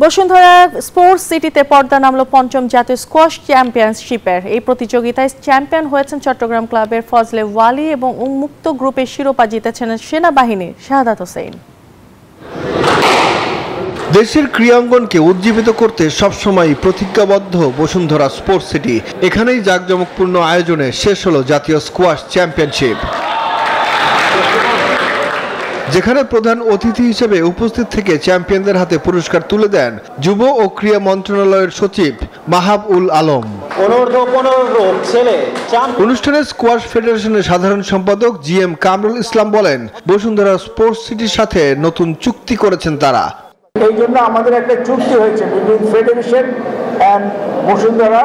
Bashundhara sports সিটিতে পর্দা নামলো পঞ্চম জাতীয় স্কোয়াশ চ্যাম্পিয়নশিপের। এই প্রতিযোগিতায় চ্যাম্পিয়ন হয়েছেন চট্টগ্রাম ক্লাবের ফজলে ওয়ালি এবং উন্মুক্ত গ্রুপের শিরোপা জিতেছেন সেনাবাহিনীর শাহাদাত হোসেন। দেশের ক্রীড়াঙ্গনকে উজ্জীবিত করতে সবসময় প্রতিজ্ঞাবদ্ধ বসুন্ধরা স্পোর্টস সিটি। এখানেই জাঁকজমকপূর্ণ আয়োজনে শেষ হলো জাতীয় স্কোয়াশ চ্যাম্পিয়নশিপ, যেখানে প্রধান অতিথি হিসেবে উপস্থিত থেকে চ্যাম্পিয়নদের হাতে পুরস্কার তুলে দেন যুব ও ক্রীড়া মন্ত্রণালয়ের সচিব মাহাব উল আলম। অনুষ্ঠানে স্কোয়াশ ফেডারেশনের সাধারণ সম্পাদক GM কামরুল ইসলাম বলেন, বসুন্ধরা স্পোর্টস সিটির সাথে নতুন চুক্তি করেছেন তারা। এই জন্য আমাদের একটা চুক্তি হয়েছে between federation and Bashundhara.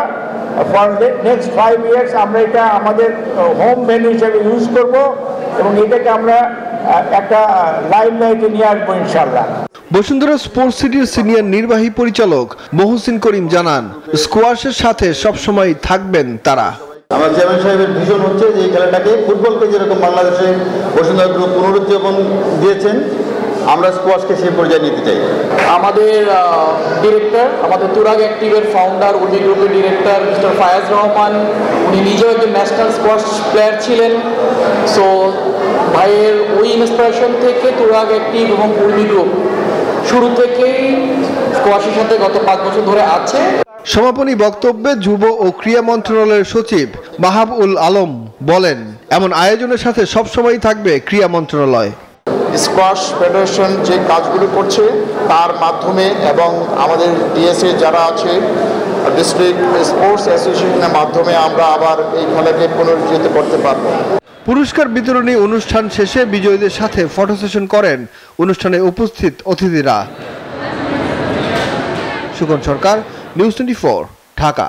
For next 5 years আমরা এটা আমাদের হোম ভেন্যু হিসেবে ইউজ করব এবং এটাকে আমরা একটা লাইমলাইটে নিয়ে আসবো ইনশাআল্লাহ। বসুন্ধরা স্পোর্টস সিটির সিনিয়র নির্বাহী পরিচালক মহসিন করিম জানান, স্কোয়াশের সাথে সবসময় থাকবেন তারা। আমার চেয়ারম্যান সাহেবের ভিশন হচ্ছে যে এই খেলাটাকে ফুটবলকে যেরকম বাংলাদেশে বসুন্ধরা গ্রুপ পুনরুজ্জীবন দিয়েছেন, আমরা স্কোয়াশকে সেই পর্যায়ে নিতে চাই। আমাদের ডিরেক্টর, আমাদের তুরাগ অ্যাক্টিভের ফাউন্ডার, উর্মি গ্রুপের ডিরেক্টর মিস্টার ফায়াজ রহমান, উনি নিজেও একজন ন্যাশনাল স্কোয়াশ প্লেয়ার ছিলেন। সো ভাইয়ের ওই ইন্সপিরেশন থেকে তুরাগ অ্যাক্টিভ এবং উর্মি গ্রুপ শুরু থেকেই স্কোয়াশের সাথে গত 5 বছর ধরে আছে। সমাপনী বক্তব্যে যুব ও ক্রীড়া মন্ত্রণালয়ের সচিব মাহাব উল আলম বলেন, এমন আয়োজনের সাথে সবসময় থাকবে ক্রীড়া মন্ত্রণালয়। স্কোয়াশ ফেডারেশন যে কাজগুলো করছে তার মাধ্যমে এবং আমাদের ডিএসএ যারা আছে ডিস্ট্রিক্ট স্পোর্টস অ্যাসোসিয়েশনের মাধ্যমে আমরা আবার এই খেলাকে পুনরুজ্জীবিত করতে পারবো। পুরস্কার বিতরণী অনুষ্ঠান শেষে বিজয়ীদের সাথে ফটো সেশন করেন অনুষ্ঠানে উপস্থিত অতিথিরা। সুকন সরকার, নিউজ 24, ঢাকা।